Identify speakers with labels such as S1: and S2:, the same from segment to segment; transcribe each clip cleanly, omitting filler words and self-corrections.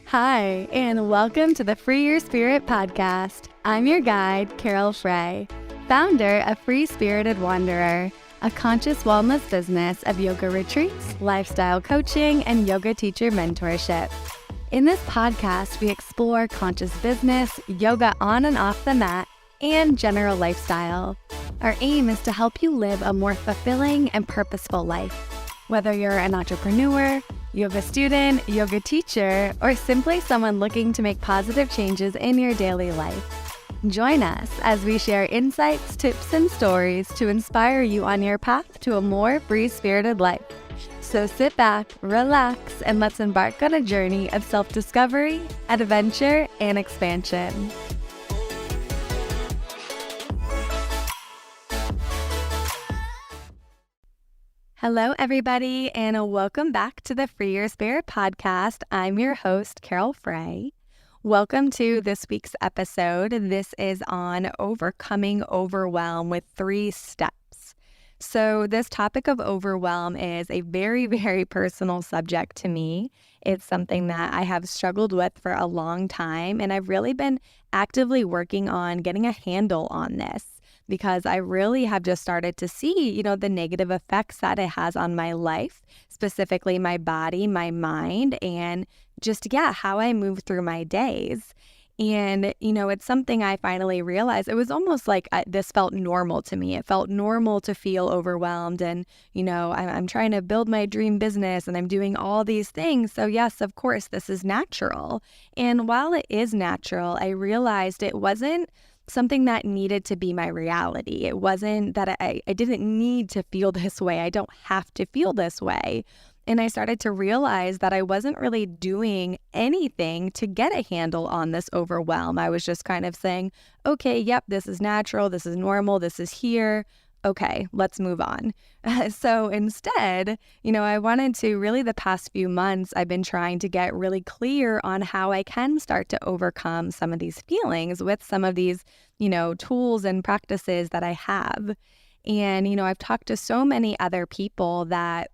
S1: Hi, and welcome to the Free Your Spirit podcast. I'm your guide, Carole Frey, founder of Free Spirited Wanderer, a conscious wellness business of yoga retreats, lifestyle coaching, and yoga teacher mentorship. In this podcast, we explore conscious business, yoga on and off the mat, and general lifestyle. Our aim is to help you live a more fulfilling and purposeful life. Whether you're an entrepreneur, yoga student, yoga teacher, or simply someone looking to make positive changes in your daily life. Join us as we share insights, tips, and stories to inspire you on your path to a more free-spirited life. So sit back, relax, and let's embark on a journey of self-discovery, adventure, and expansion. Hello, everybody, and welcome back to the Free Your Spirit podcast. I'm your host, Carole Frey. Welcome to this week's episode. This is on overcoming overwhelm with 3 steps. So this topic of overwhelm is a very, very personal subject to me. It's something that I have struggled with for a long time, and I've really been actively working on getting a handle on this, because I really have just started to see, the negative effects that it has on my life, specifically my body, my mind, and just, how I move through my days. And, it's something I finally realized. It was almost like this felt normal to me. It felt normal to feel overwhelmed. And, I'm trying to build my dream business and I'm doing all these things. So yes, of course, this is natural. And while it is natural, I realized it wasn't something that needed to be my reality. It wasn't that I didn't need to feel this way. I don't have to feel this way. And I started to realize that I wasn't really doing anything to get a handle on this overwhelm. I was just kind of saying, okay, yep, this is natural, this is normal, this is here. Okay, let's move on. So instead, I wanted to really the past few months, I've been trying to get really clear on how I can start to overcome some of these feelings with some of these, tools and practices that I have. And, I've talked to so many other people that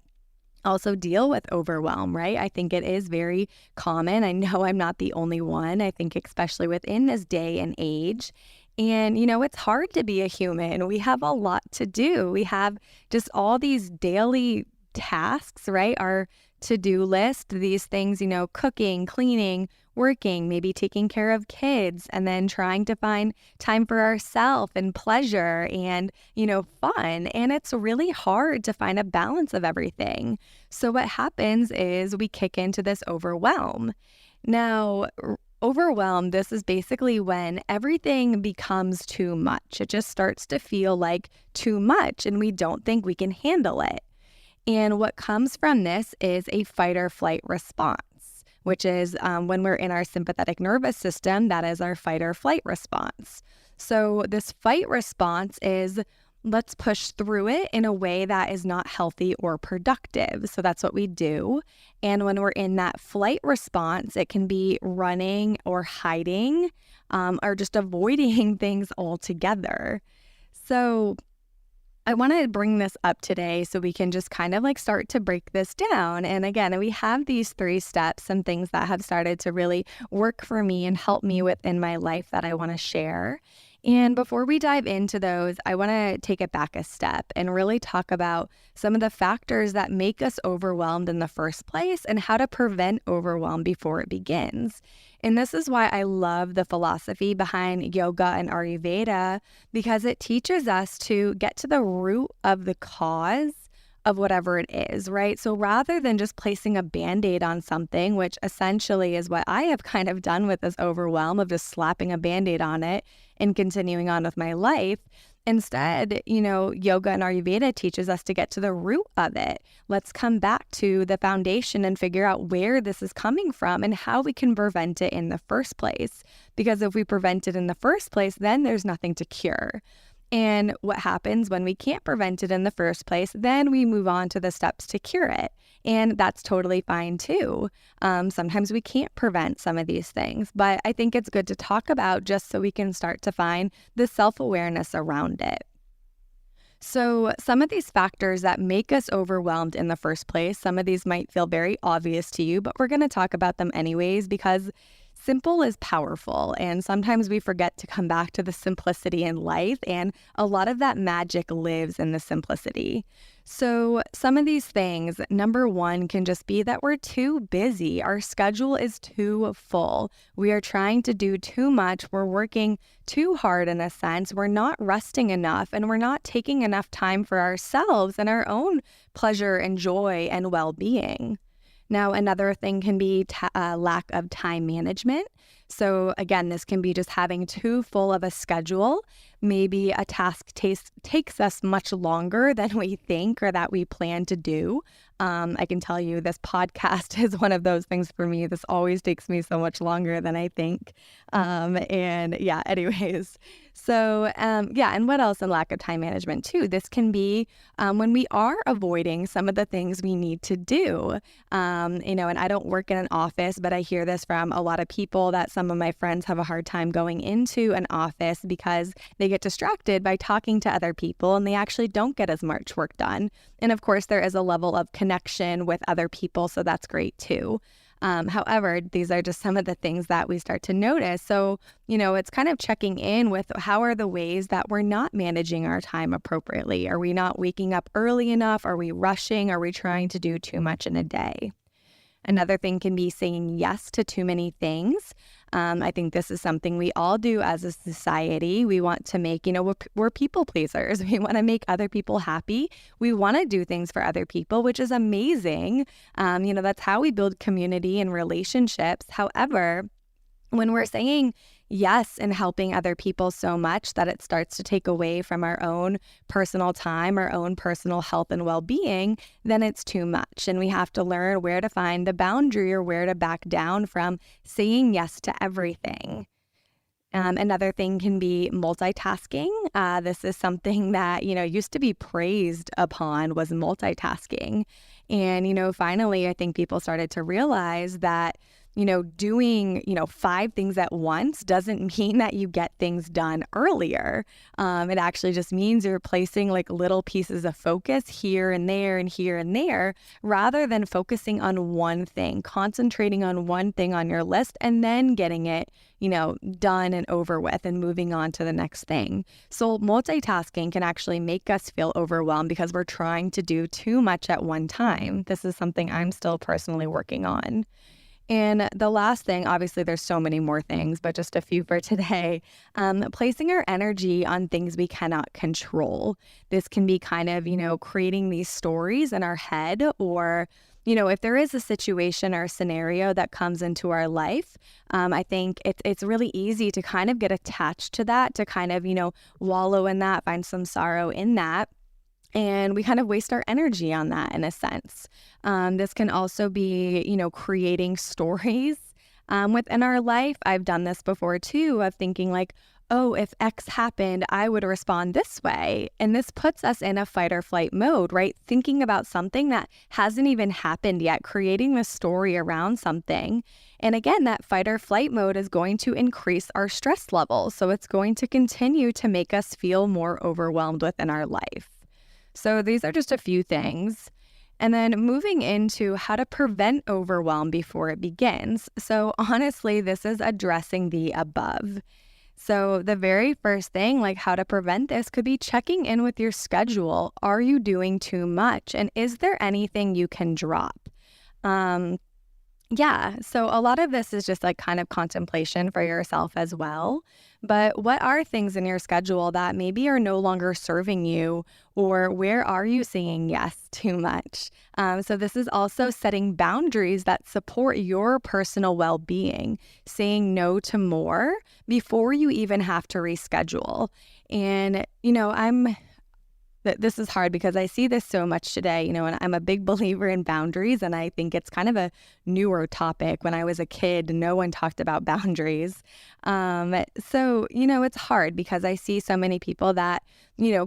S1: also deal with overwhelm, right? I think it is very common. I know I'm not the only one. I think especially within this day and age. And, it's hard to be a human. We have a lot to do. We have just all these daily tasks, right? Our to-do list, these things, cooking, cleaning, working, maybe taking care of kids, and then trying to find time for ourselves and pleasure and, fun. And it's really hard to find a balance of everything. So what happens is we kick into this overwhelm. Now, overwhelmed, this is basically when everything becomes too much. It just starts to feel like too much and we don't think we can handle it. And what comes from this is a fight or flight response, which is when we're in our sympathetic nervous system, that is our fight or flight response. So this fight response is, let's push through it in a way that is not healthy or productive. So that's what we do. And when we're in that flight response, it can be running or hiding or just avoiding things altogether. So I want to bring this up today so we can just kind of start to break this down. And again, we have these 3 steps and things that have started to really work for me and help me within my life that I want to share. And before we dive into those, I want to take it back a step and really talk about some of the factors that make us overwhelmed in the first place and how to prevent overwhelm before it begins. And this is why I love the philosophy behind yoga and Ayurveda, because it teaches us to get to the root of the cause of whatever it is, right? So rather than just placing a Band-Aid on something, which essentially is what I have kind of done with this overwhelm of just slapping a Band-Aid on it and continuing on with my life, instead, yoga and Ayurveda teaches us to get to the root of it. Let's come back to the foundation and figure out where this is coming from and how we can prevent it in the first place. Because if we prevent it in the first place, then there's nothing to cure. And what happens when we can't prevent it in the first place, then we move on to the steps to cure it. And that's totally fine too. Sometimes we can't prevent some of these things, but I think it's good to talk about just so we can start to find the self-awareness around it. So, some of these factors that make us overwhelmed in the first place, some of these might feel very obvious to you, but we're going to talk about them anyways because simple is powerful. And sometimes we forget to come back to the simplicity in life. And a lot of that magic lives in the simplicity. So, some of these things, number one, can just be that we're too busy. Our schedule is too full. We are trying to do too much. We're working too hard in a sense. We're not resting enough and we're not taking enough time for ourselves and our own pleasure and joy and well being. Now, another thing can be lack of time management. So again, this can be just having too full of a schedule. Maybe a task takes us much longer than we think or that we plan to do. I can tell you this podcast is one of those things for me. This always takes me so much longer than I think. Anyways. So, and what else in lack of time management too? This can be when we are avoiding some of the things we need to do. And I don't work in an office, but I hear this from a lot of people that some of my friends have a hard time going into an office because they get distracted by talking to other people and they actually don't get as much work done. And of course, there is a level of connection with other people, so that's great too. However, these are just some of the things that we start to notice. So, it's kind of checking in with how are the ways that we're not managing our time appropriately? Are we not waking up early enough? Are we rushing? Are we trying to do too much in a day? Another thing can be saying yes to too many things. I think this is something we all do as a society. We want to make, we're people pleasers. We want to make other people happy. We want to do things for other people, which is amazing. That's how we build community and relationships. However, when we're saying yes and helping other people so much that it starts to take away from our own personal time, our own personal health and well-being, then it's too much. And we have to learn where to find the boundary or where to back down from saying yes to everything. Another thing can be multitasking. This is something that, used to be praised upon was multitasking. And, finally, I think people started to realize that doing, 5 things at once doesn't mean that you get things done earlier. It actually just means you're placing like little pieces of focus here and there and here and there, rather than focusing on one thing, concentrating on one thing on your list and then getting it, done and over with and moving on to the next thing. So multitasking can actually make us feel overwhelmed because we're trying to do too much at one time. This is something I'm still personally working on. And the last thing, obviously there's so many more things, but just a few for today, placing our energy on things we cannot control. This can be kind of, creating these stories in our head, or, if there is a situation or a scenario that comes into our life, I think it's really easy to kind of get attached to that, to kind of, wallow in that, find some sorrow in that. And we kind of waste our energy on that in a sense. This can also be, creating stories within our life. I've done this before too, of thinking like, oh, if X happened, I would respond this way. And this puts us in a fight or flight mode, right? Thinking about something that hasn't even happened yet, creating the story around something. And again, that fight or flight mode is going to increase our stress levels. So it's going to continue to make us feel more overwhelmed within our life. So these are just a few things. And then moving into how to prevent overwhelm before it begins. So honestly, this is addressing the above. So the very first thing, like how to prevent this, could be checking in with your schedule. Are you doing too much? And is there anything you can drop? So a lot of this is just like kind of contemplation for yourself as well. But what are things in your schedule that maybe are no longer serving you, or where are you saying yes too much? So this is also setting boundaries that support your personal well-being, saying no to more before you even have to reschedule. And, this is hard because I see this so much today, and I'm a big believer in boundaries, and I think it's kind of a newer topic. When I was a kid, no one talked about boundaries. So, it's hard because I see so many people that,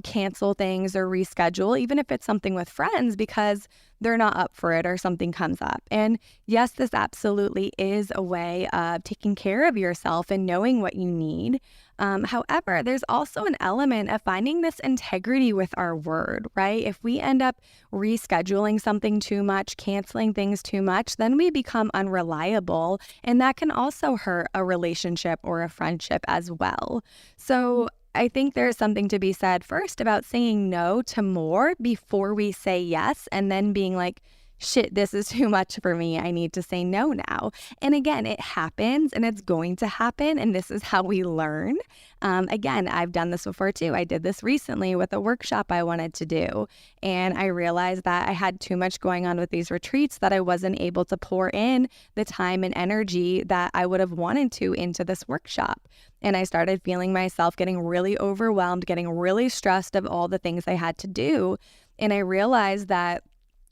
S1: cancel things or reschedule, even if it's something with friends, because they're not up for it or something comes up. And yes, this absolutely is a way of taking care of yourself and knowing what you need. However, there's also an element of finding this integrity with our word, right? If we end up rescheduling something too much, canceling things too much, then we become unreliable. And that can also hurt a relationship or a friendship as well. So I think there's something to be said first about saying no to more before we say yes, and then being like, shit, this is too much for me. I need to say no now. And again, it happens and it's going to happen. And this is how we learn. Again, I've done this before too. I did this recently with a workshop I wanted to do. And I realized that I had too much going on with these retreats that I wasn't able to pour in the time and energy that I would have wanted to into this workshop. And I started feeling myself getting really overwhelmed, getting really stressed of all the things I had to do. And I realized that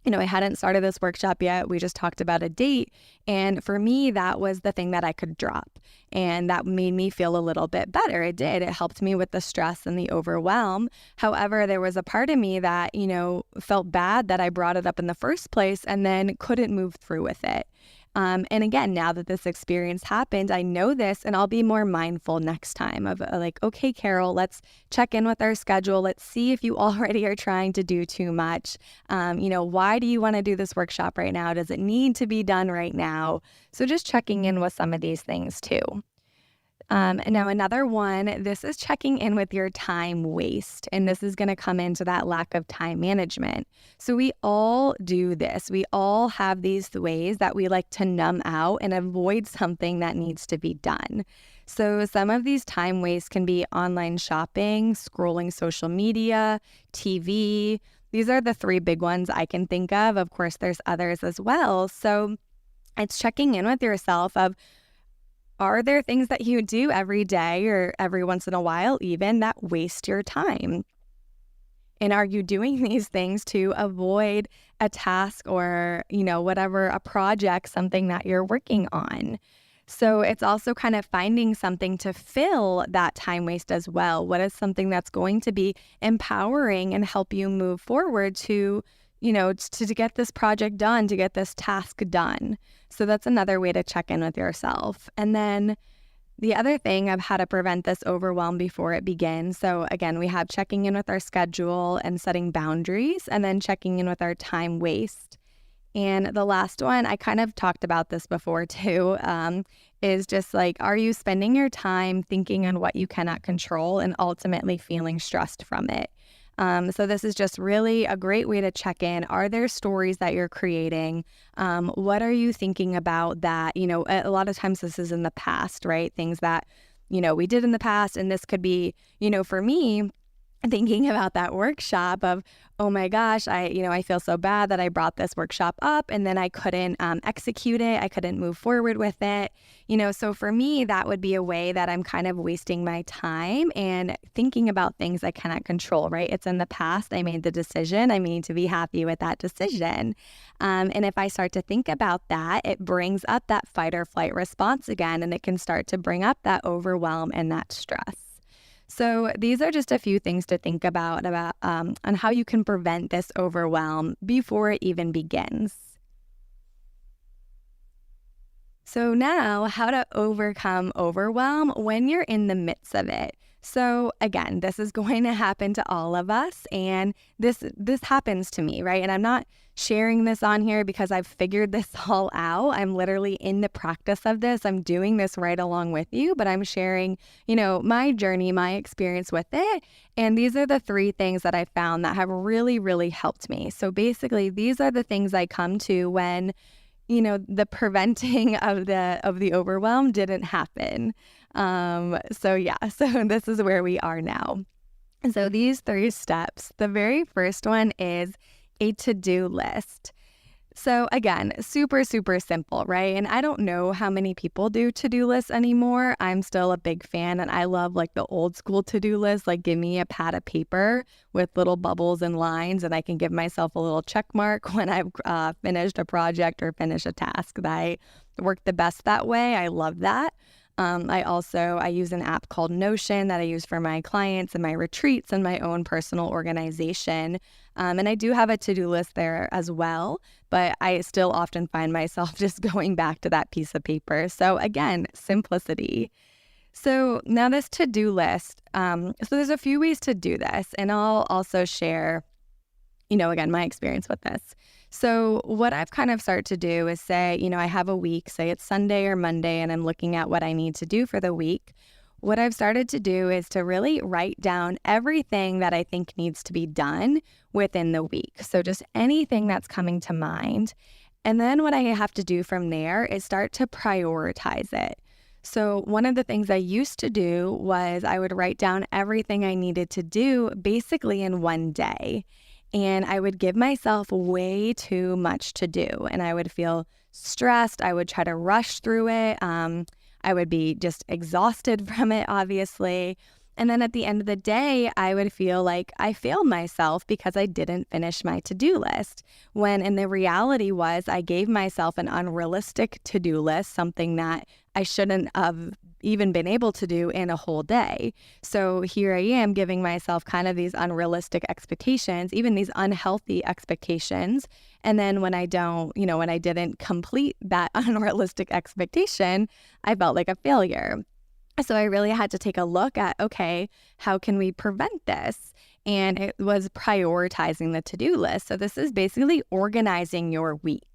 S1: I hadn't started this workshop yet. We just talked about a date. And for me, that was the thing that I could drop. And that made me feel a little bit better. It did. It helped me with the stress and the overwhelm. However, there was a part of me that, felt bad that I brought it up in the first place and then couldn't move through with it. And again, now that this experience happened, I know this, and I'll be more mindful next time of okay, Carole, let's check in with our schedule. Let's see if you already are trying to do too much. Why do you want to do this workshop right now? Does it need to be done right now? So just checking in with some of these things too. And now another one, this is checking in with your time waste. And this is going to come into that lack of time management. So we all do this. We all have these ways that we like to numb out and avoid something that needs to be done. So some of these time wastes can be online shopping, scrolling social media, TV. These are the three big ones I can think of. Of course, there's others as well. So it's checking in with yourself of, are there things that you do every day or every once in a while even that waste your time? And are you doing these things to avoid a task or, whatever, a project, something that you're working on? So it's also kind of finding something to fill that time waste as well. What is something that's going to be empowering and help you move forward to get this project done, to get this task done. So that's another way to check in with yourself. And then the other thing of how to prevent this overwhelm before it begins. So again, we have checking in with our schedule and setting boundaries, and then checking in with our time waste. And the last one, I kind of talked about this before too, is just are you spending your time thinking on what you cannot control and ultimately feeling stressed from it? So this is just really a great way to check in. Are there stories that you're creating? What are you thinking about that? A lot of times this is in the past, right? Things that, we did in the past. And this could be, for me, thinking about that workshop of, oh my gosh, I feel so bad that I brought this workshop up and then I couldn't execute it. I couldn't move forward with it. So for me, that would be a way that I'm kind of wasting my time and thinking about things I cannot control, right? It's in the past. I made the decision. I need to be happy with that decision. And if I start to think about that, it brings up that fight or flight response again, and it can start to bring up that overwhelm and that stress. So these are just a few things to think about on how you can prevent this overwhelm before it even begins. So now, how to overcome overwhelm when you're in the midst of it. So again, this is going to happen to all of us, and this happens to me, right? And I'm not sharing this on here because I've figured this all out. I'm literally in the practice of this. I'm doing this right along with you, but I'm sharing, my journey, my experience with it. And these are the three things that I found that have really, really helped me. So basically, these are the things I come to when the preventing of the overwhelm didn't happen. So this is where we are now. So these 3 steps, the very first one is a to-do list. So again, super, super simple, right? And I don't know how many people do to-do lists anymore. I'm still a big fan, and I love the old school to-do list. Give me a pad of paper with little bubbles and lines, and I can give myself a little check mark when I've finished a project or finished a task. That I work the best that way. I love that. I use an app called Notion that I use for my clients and my retreats and my own personal organization. And I do have a to-do list there as well, but I still often find myself just going back to that piece of paper. So again, simplicity. So now this to-do list, so there's a few ways to do this, and I'll also share, again, my experience with this. So what I've kind of started to do is say, I have a week, say it's Sunday or Monday, and I'm looking at what I need to do for the week. What I've started to do is to really write down everything that I think needs to be done within the week. So just anything that's coming to mind. And then what I have to do from there is start to prioritize it. So one of the things I used to do was I would write down everything I needed to do basically in one day. And I would give myself way too much to do. And I would feel stressed. I would try to rush through it. I would be just exhausted from it, obviously. And then at the end of the day, I would feel like I failed myself because I didn't finish my to-do list. When in the reality was I gave myself an unrealistic to-do list, something that I shouldn't have even been able to do in a whole day. So here I am giving myself kind of these unrealistic expectations, even these unhealthy expectations. And then when I didn't complete that unrealistic expectation, I felt like a failure. So I really had to take a look at, okay, how can we prevent this? And it was prioritizing the to-do list. So this is basically organizing your week.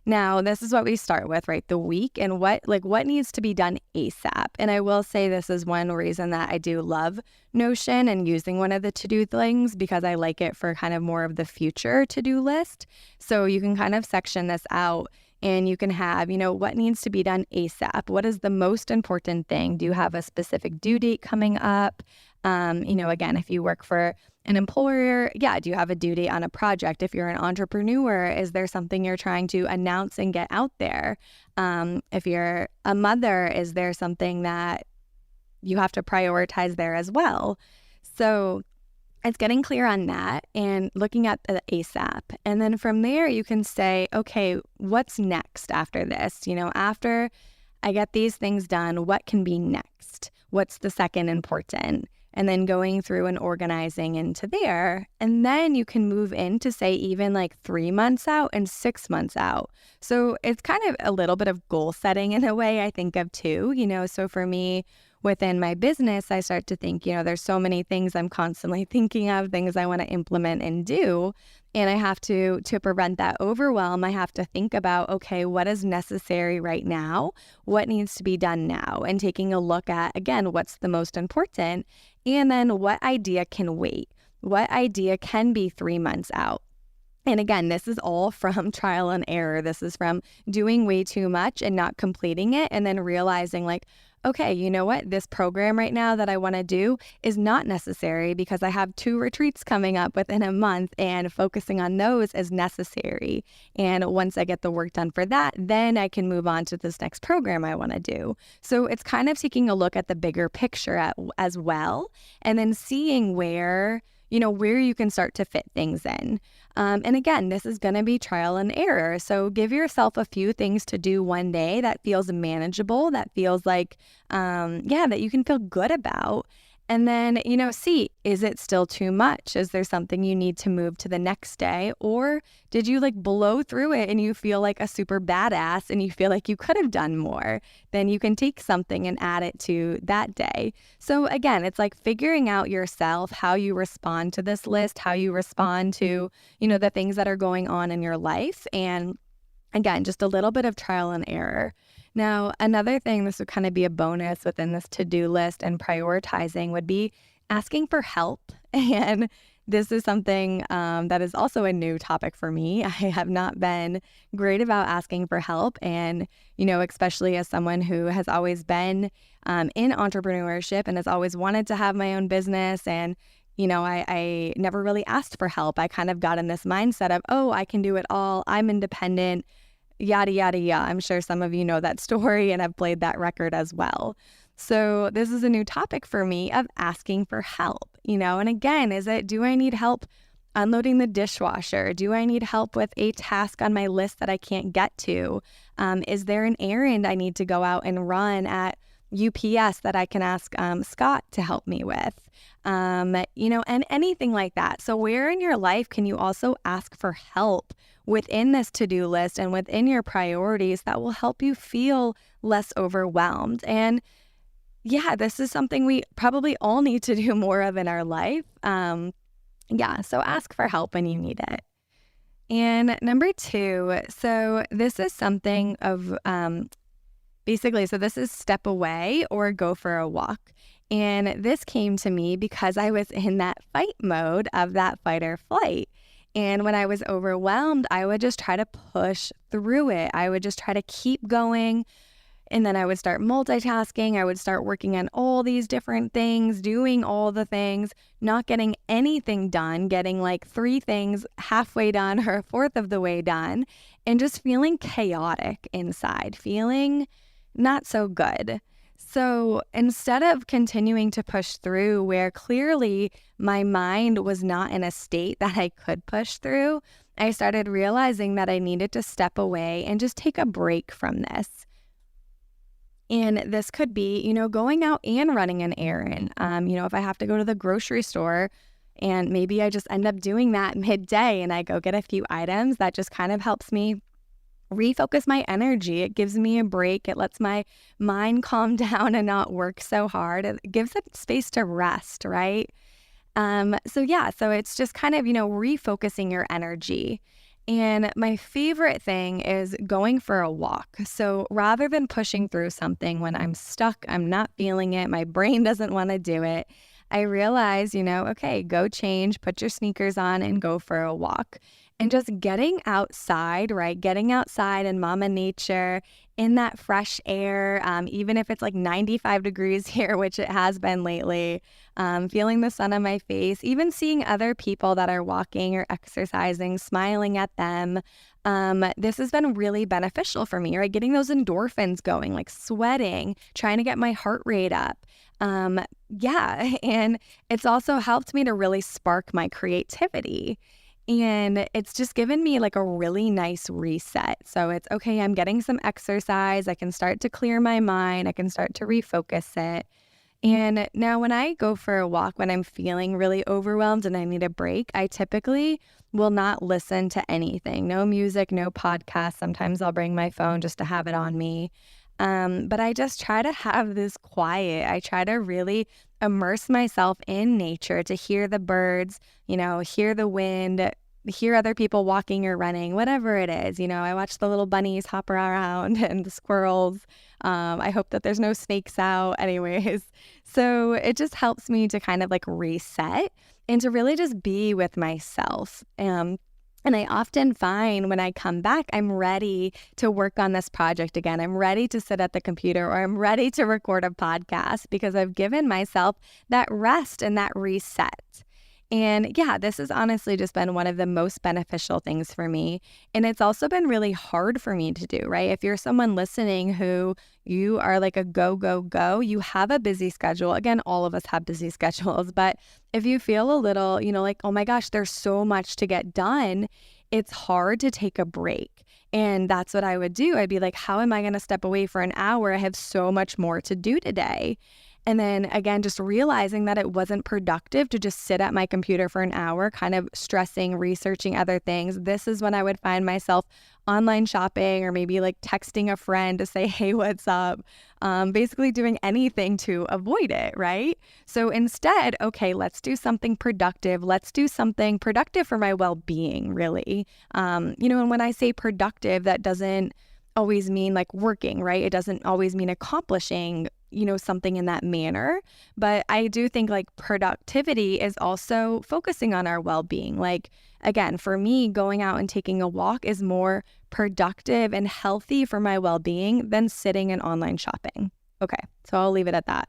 S1: Now, this is what we start with, right? The week and what needs to be done ASAP. And I will say this is one reason that I do love Notion and using one of the to-do things, because I like it for kind of more of the future to-do list. So you can kind of section this out and you can have, what needs to be done ASAP? What is the most important thing? Do you have a specific due date coming up? Again, if you work for an employer, do you have a due date on a project? If you're an entrepreneur, is there something you're trying to announce and get out there? If you're a mother, is there something that you have to prioritize there as well? So it's getting clear on that and looking at the ASAP. And then from there, you can say, okay, what's next after this? After I get these things done, what can be next? What's the second important? And then going through and organizing into there. And then you can move into, say, even like 3 months out and 6 months out. So it's kind of a little bit of goal setting in a way I think of too. So for me, within my business, I start to think, there's so many things I'm constantly thinking of, things I want to implement and do. And I have to prevent that overwhelm, I have to think about, okay, what is necessary right now? What needs to be done now? And taking a look at, again, what's the most important? And then what idea can wait? What idea can be 3 months out? And again, this is all from trial and error. This is from doing way too much and not completing it, and then realizing like, okay, you know what? This program right now that I want to do is not necessary because I have 2 retreats coming up within a month, and focusing on those is necessary. And once I get the work done for that, then I can move on to this next program I want to do. So it's kind of taking a look at the bigger picture as well, and then seeing where you can start to fit things in. And again, this is going to be trial and error. So give yourself a few things to do one day that feels manageable, that feels like, that you can feel good about. And then, see, is it still too much? Is there something you need to move to the next day? Or did you blow through it and you feel like a super badass and you feel like you could have done more? Then you can take something and add it to that day. So again, it's like figuring out yourself, how you respond to this list, how you respond to, the things that are going on in your life. And again, just a little bit of trial and error. Now, another thing, this would kind of be a bonus within this to-do list and prioritizing, would be asking for help. And this is something that is also a new topic for me. I have not been great about asking for help. And, especially as someone who has always been in entrepreneurship and has always wanted to have my own business. And, I never really asked for help. I kind of got in this mindset of, oh, I can do it all. I'm independent. Yada, yada, yada. I'm sure some of you know that story and have played that record as well. So this is a new topic for me of asking for help, and again, do I need help unloading the dishwasher? Do I need help with a task on my list that I can't get to? Is there an errand I need to go out and run at UPS that I can ask Scott to help me with, and anything like that. So where in your life can you also ask for help within this to-do list and within your priorities that will help you feel less overwhelmed? And yeah, this is something we probably all need to do more of in our life. So ask for help when you need it. And number 2, so this is something of so this is step away or go for a walk. And this came to me because I was in that fight mode of that fight or flight. And when I was overwhelmed, I would just try to push through it. I would just try to keep going. And then I would start multitasking. I would start working on all these different things, doing all the things, not getting anything done, getting like 3 things halfway done or a fourth of the way done, and just feeling chaotic inside, feeling not so good. So instead of continuing to push through where clearly my mind was not in a state that I could push through, I started realizing that I needed to step away and just take a break from this. And this could be, going out and running an errand. If I have to go to the grocery store and maybe I just end up doing that midday and I go get a few items, that just kind of helps me refocus my energy. It gives me a break. It lets my mind calm down and not work so hard. It gives it space to rest, right? So it's just kind of, refocusing your energy. And my favorite thing is going for a walk. So rather than pushing through something when I'm stuck, I'm not feeling it, my brain doesn't want to do it, I realize, okay, go change, put your sneakers on and go for a walk. And just getting outside, right? Getting outside in Mama Nature, in that fresh air, even if it's like 95 degrees here, which it has been lately, feeling the sun on my face, even seeing other people that are walking or exercising, smiling at them. This has been really beneficial for me, right? Getting those endorphins going, like sweating, trying to get my heart rate up. And it's also helped me to really spark my creativity. And it's just given me like a really nice reset. So it's okay, I'm getting some exercise. I can start to clear my mind. I can start to refocus it. And now when I go for a walk, when I'm feeling really overwhelmed and I need a break, I typically will not listen to anything. No music, no podcast. Sometimes I'll bring my phone just to have it on me. But I just try to have this quiet. I try to really immerse myself in nature to hear the birds, hear the wind, hear other people walking or running, whatever it is. I watch the little bunnies hop around and the squirrels. I hope that there's no snakes out anyways. So it just helps me to kind of like reset and to really just be with myself. And I often find when I come back, I'm ready to work on this project again. I'm ready to sit at the computer or I'm ready to record a podcast because I've given myself that rest and that reset. And this has honestly just been one of the most beneficial things for me. And it's also been really hard for me to do, right? If you're someone listening who you are like a go, go, go, you have a busy schedule. Again, all of us have busy schedules. But if you feel a little, like, oh my gosh, there's so much to get done, it's hard to take a break. And that's what I would do. I'd be like, how am I going to step away for an hour? I have so much more to do today. And then again, just realizing that it wasn't productive to just sit at my computer for an hour, kind of stressing, researching other things. This is when I would find myself online shopping or maybe like texting a friend to say, hey, what's up? Basically doing anything to avoid it, right? So instead, okay, let's do something productive. Let's do something productive for my well-being, really. And when I say productive, that doesn't always mean like working, right? It doesn't always mean accomplishing something in that manner. But I do think like productivity is also focusing on our well-being. Like, again, for me, going out and taking a walk is more productive and healthy for my well-being than sitting and online shopping. Okay, so I'll leave it at that.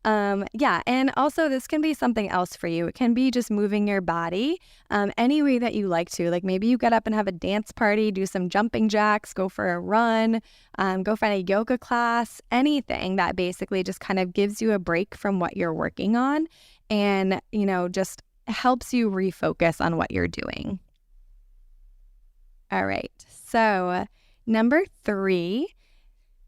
S1: And also this can be something else for you. It can be just moving your body any way that you like to. Like maybe you get up and have a dance party, do some jumping jacks, go for a run, go find a yoga class, anything that basically just kind of gives you a break from what you're working on and, just helps you refocus on what you're doing. All right, so number 3,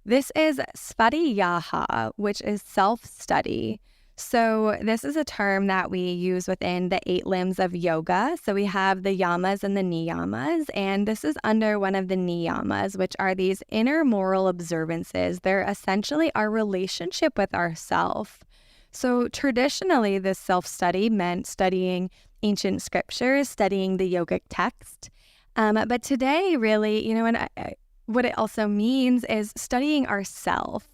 S1: This is svadhyaha, which is self-study. So this is a term that we use within the 8 limbs of yoga. So we have the yamas and the niyamas, and this is under one of the niyamas, which are these inner moral observances. They're essentially our relationship with ourself. So traditionally, this self-study meant studying ancient scriptures, studying the yogic text. But today, really, what it also means is studying ourself.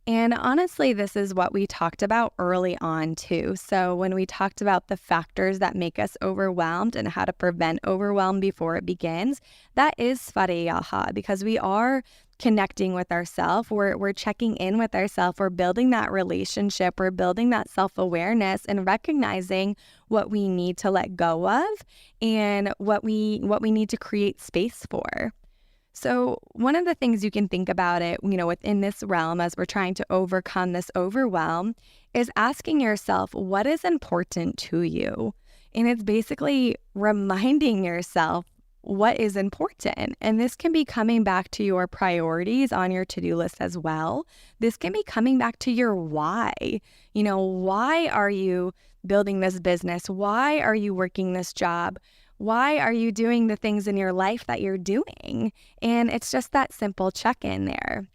S1: And honestly, this is what we talked about early on too. So when we talked about the factors that make us overwhelmed and how to prevent overwhelm before it begins, that is svadhyaha, because we are connecting with ourselves. We're checking in with ourselves. We're building that relationship. We're building that self-awareness and recognizing what we need to let go of and what we need to create space for. So one of the things you can think about it, within this realm as we're trying to overcome this overwhelm is asking yourself, what is important to you? And it's basically reminding yourself what is important. And this can be coming back to your priorities on your to-do list as well. This can be coming back to your why. Why are you building this business? Why are you working this job? Why are you doing the things in your life that you're doing? And it's just that simple check-in there.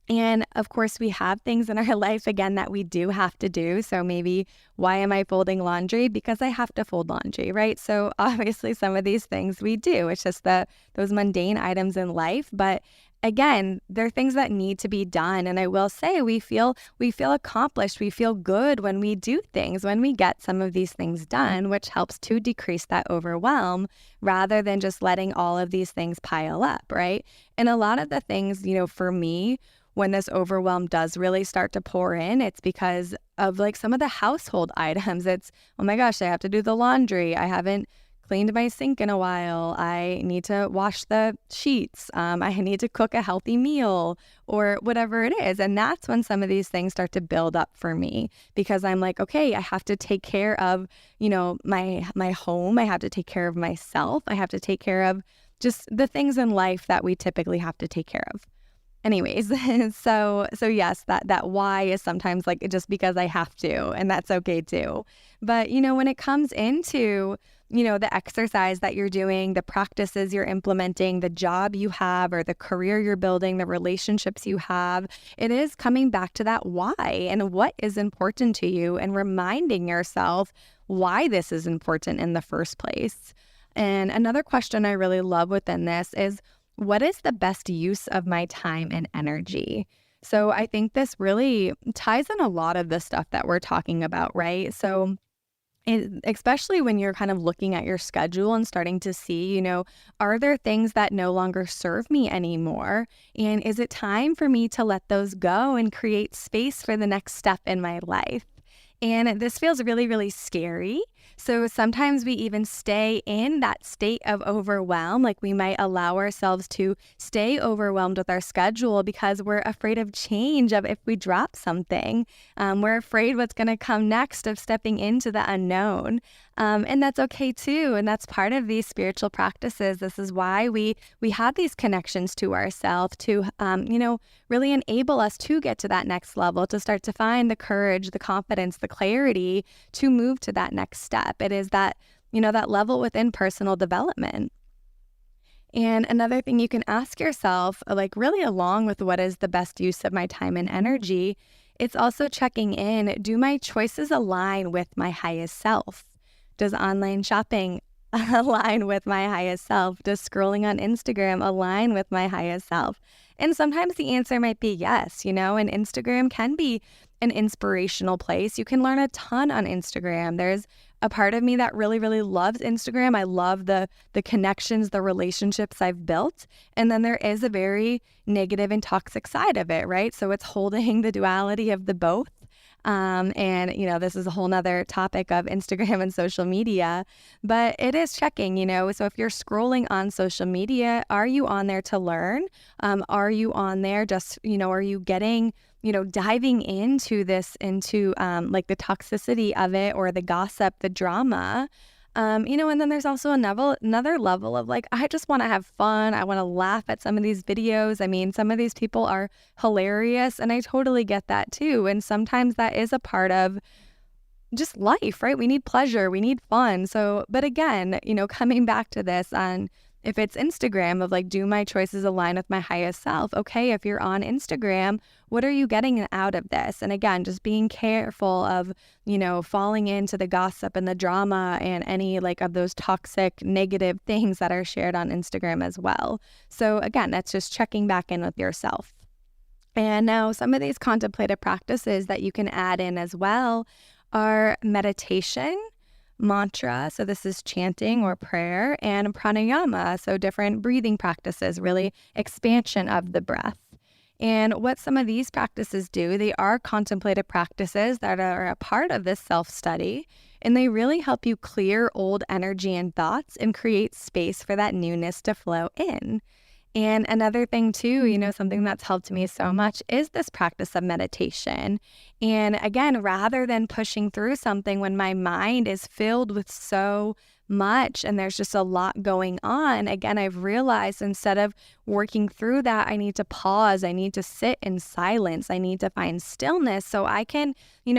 S1: And of course, we have things in our life, again, that we do have to do. So maybe, why am I folding laundry? Because I have to fold laundry, right? So obviously, some of these things we do. It's just those mundane items in life. But again, they're things that need to be done. And I will say, we feel accomplished. We feel good when we do things, when we get some of these things done, which helps to decrease that overwhelm rather than just letting all of these things pile up, right? And a lot of the things, for me, when this overwhelm does really start to pour in, it's because of some of the household items. It's, oh my gosh, I have to do the laundry. I haven't cleaned my sink in a while. I need to wash the sheets. I need to cook a healthy meal or whatever it is. And that's when some of these things start to build up for me, because I'm like, okay, I have to take care of, my home. I have to take care of myself. I have to take care of just the things in life that we typically have to take care of. Anyways, so yes, that why is sometimes just because I have to, and that's okay too. But, when it comes into, the exercise that you're doing, the practices you're implementing, the job you have or the career you're building, the relationships you have, it is coming back to that why and what is important to you and reminding yourself why this is important in the first place. And another question I really love within this is, what is the best use of my time and energy? So I think this really ties in a lot of the stuff that we're talking about, right? So especially when you're kind of looking at your schedule and starting to see, are there things that no longer serve me anymore? And is it time for me to let those go and create space for the next step in my life? And this feels really, really scary. So sometimes we even stay in that state of overwhelm. We might allow ourselves to stay overwhelmed with our schedule because we're afraid of change, of if we drop something. We're afraid what's going to come next, of stepping into the unknown. And that's okay too. And that's part of these spiritual practices. This is why we have these connections to ourselves to, really enable us to get to that next level, to start to find the courage, the confidence, the clarity to move to that next step. It is that, that level within personal development. And another thing you can ask yourself, really along with what is the best use of my time and energy, it's also checking in, do my choices align with my highest self? Does online shopping align with my highest self? Does scrolling on Instagram align with my highest self? And sometimes the answer might be yes, and Instagram can be an inspirational place. You can learn a ton on Instagram. There's a part of me that really, really loves Instagram. I love the connections, the relationships I've built. And then there is a very negative and toxic side of it, right? So it's holding the duality of the both. And this is a whole nother topic of Instagram and social media, but it is checking, so if you're scrolling on social media, are you on there to learn? Are you on there just, are you getting, diving into this, into the toxicity of it or the gossip, the drama? And then there's also another level of like, I just want to have fun. I want to laugh at some of these videos. I mean, some of these people are hilarious, and I totally get that too. And sometimes that is a part of just life, right? We need pleasure, we need fun. So, but again, coming back to this on if it's Instagram of like, do my choices align with my highest self? Okay, if you're on Instagram, what are you getting out of this? And again, just being careful of, falling into the gossip and the drama and any like of those toxic negative things that are shared on Instagram as well. So again, that's just checking back in with yourself. And now some of these contemplative practices that you can add in as well are meditation, mantra, so this is chanting or prayer, and pranayama, so different breathing practices, really expansion of the breath. And what some of these practices do, they are contemplative practices that are a part of this self-study, and they really help you clear old energy and thoughts and create space for that newness to flow in. And another thing too, something that's helped me so much is this practice of meditation. And again, rather than pushing through something when my mind is filled with so much and there's just a lot going on, again, I've realized instead of working through that, I need to pause. I need to sit in silence. I need to find stillness so I can,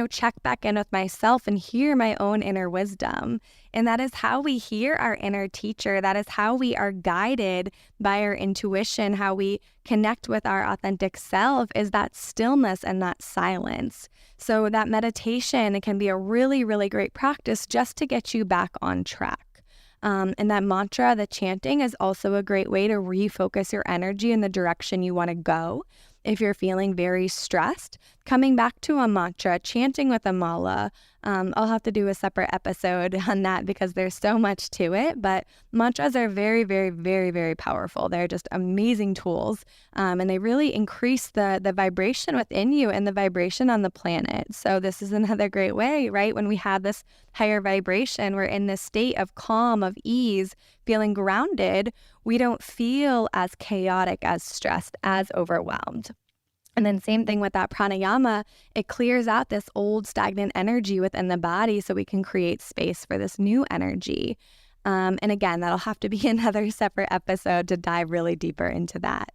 S1: check back in with myself and hear my own inner wisdom. And that is how we hear our inner teacher. That is how we are guided by our intuition, how we connect with our authentic self is that stillness and that silence. So that meditation, it can be a really, really great practice just to get you back on track. And that mantra, the chanting, is also a great way to refocus your energy in the direction you want to go. If you're feeling very stressed, coming back to a mantra, chanting with a mala. I'll have to do a separate episode on that because there's so much to it, but mantras are very, very, very, very powerful. They're just amazing tools, and they really increase the vibration within you and the vibration on the planet. So this is another great way, right? When we have this higher vibration, we're in this state of calm, of ease, feeling grounded. We don't feel as chaotic, as stressed, as overwhelmed. And then same thing with that pranayama, it clears out this old stagnant energy within the body so we can create space for this new energy. And again, that'll have to be another separate episode to dive really deeper into that.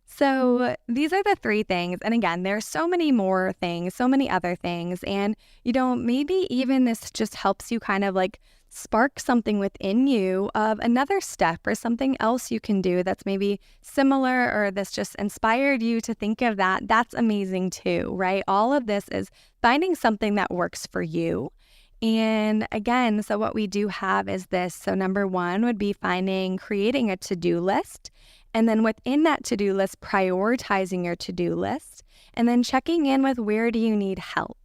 S1: So these are the three things. And again, there's so many more things, so many other things. And, maybe even this just helps you kind of like spark something within you of another step or something else you can do that's maybe similar, or this just inspired you to think of that. That's amazing too, right? All of this is finding something that works for you. And again, so what we do have is this. So number one would be creating a to-do list. And then within that to-do list, prioritizing your to-do list. And then checking in with where do you need help.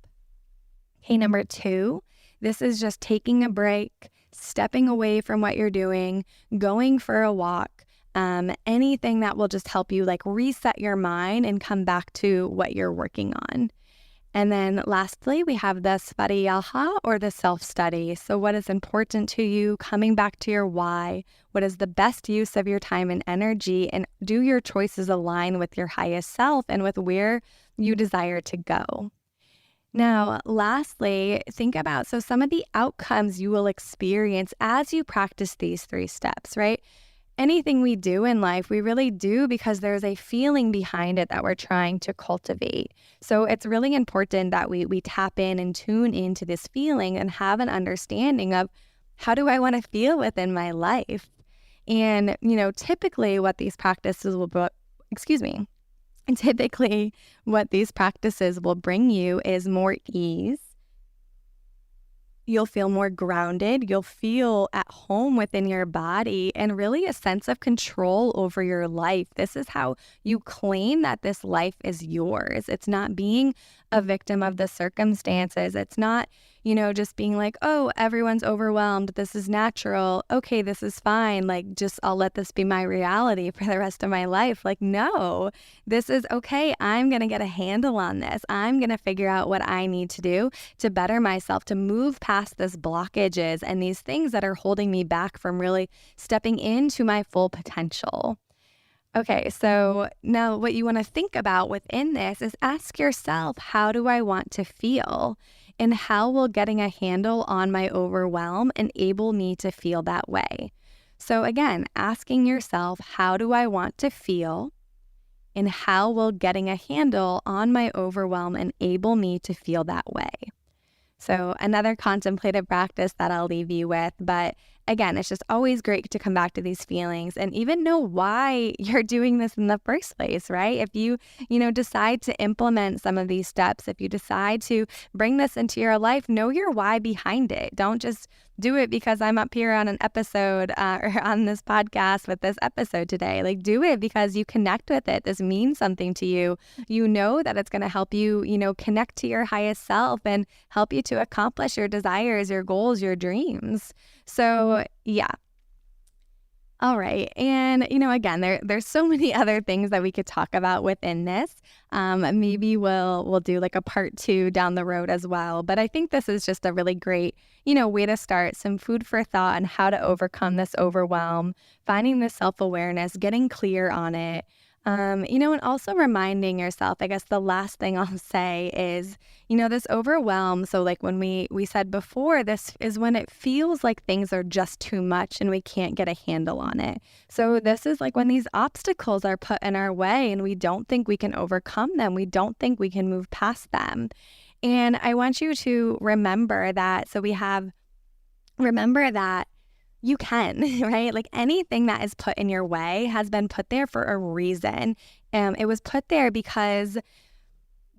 S1: Okay, number two, this is just taking a break, stepping away from what you're doing, going for a walk, anything that will just help you like reset your mind and come back to what you're working on. And then lastly, we have the svadhyaya or the self-study. So what is important to you, coming back to your why, what is the best use of your time and energy, and do your choices align with your highest self and with where you desire to go. Now, lastly, think about some of the outcomes you will experience as you practice these three steps, right? Anything we do in life, we really do because there's a feeling behind it that we're trying to cultivate. So it's really important that we tap in and tune into this feeling and have an understanding of how do I want to feel within my life? And, typically what these practices will bring you is more ease. You'll feel more grounded. You'll feel at home within your body and really a sense of control over your life. This is how you claim that this life is yours. It's not being a victim of the circumstances. It's not, just being like, oh, everyone's overwhelmed. This is natural. Okay, this is fine. Like, just I'll let this be my reality for the rest of my life. Like, no, this is okay. I'm going to get a handle on this. I'm going to figure out what I need to do to better myself, to move past this blockages and these things that are holding me back from really stepping into my full potential. Okay, so now what you want to think about within this is ask yourself, how do I want to feel? And how will getting a handle on my overwhelm enable me to feel that way? So again, asking yourself, how do I want to feel? And how will getting a handle on my overwhelm enable me to feel that way? So another contemplative practice that I'll leave you with, but again, it's just always great to come back to these feelings and even know why you're doing this in the first place, right? If you decide to implement some of these steps, if you decide to bring this into your life, know your why behind it. Don't just do it because I'm up here on an episode or on this podcast with this episode today. Like, do it because you connect with it. This means something to you. You know that it's going to help you, connect to your highest self and help you to accomplish your desires, your goals, your dreams. So yeah. All right. And, again, there's so many other things that we could talk about within this. Maybe we'll do like a part 2 down the road as well. But I think this is just a really great, way to start, some food for thought on how to overcome this overwhelm, finding this self-awareness, getting clear on it. And also reminding yourself, I guess the last thing I'll say is, this overwhelm. So like when we said before, this is when it feels like things are just too much and we can't get a handle on it. So this is like when these obstacles are put in our way and we don't think we can overcome them. We don't think we can move past them. And I want you to remember that. Remember that you can, right? Like anything that is put in your way has been put there for a reason. It was put there because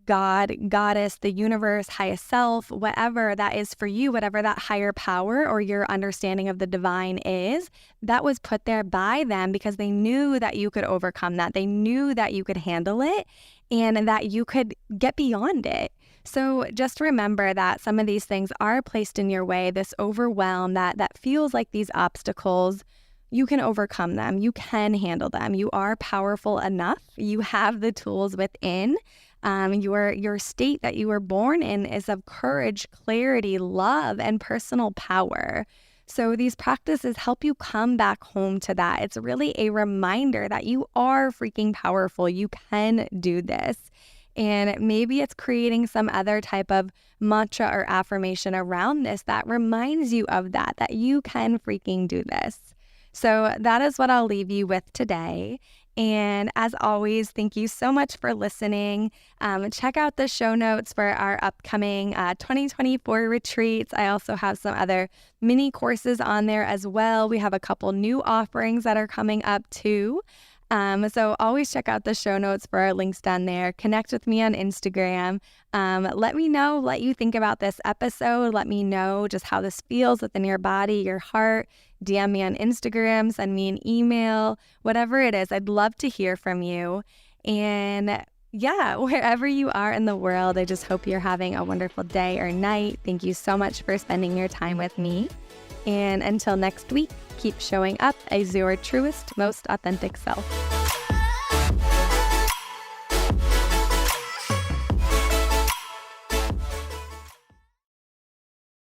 S1: God, Goddess, the universe, highest self, whatever that is for you, whatever that higher power or your understanding of the divine is, that was put there by them because they knew that you could overcome that. They knew that you could handle it and that you could get beyond it. So just remember that some of these things are placed in your way, this overwhelm that feels like these obstacles. You can overcome them. You can handle them. You are powerful enough. You have the tools within. Your state that you were born in is of courage, clarity, love, and personal power. So these practices help you come back home to that. It's really a reminder that you are freaking powerful. You can do this. And maybe it's creating some other type of mantra or affirmation around this that reminds you of that you can freaking do this. So that is what I'll leave you with today. And as always, thank you so much for listening. Check out the show notes for our upcoming 2024 retreats. I also have some other mini courses on there as well. We have a couple new offerings that are coming up too. So always check out the show notes for our links down there. Connect with me on Instagram. Let me know what you think about this episode. Let me know just how this feels within your body, your heart. DM me on Instagram, send me an email, whatever it is. I'd love to hear from you. And yeah, wherever you are in the world, I just hope you're having a wonderful day or night. Thank you so much for spending your time with me. And until next week, keep showing up as your truest, most authentic self.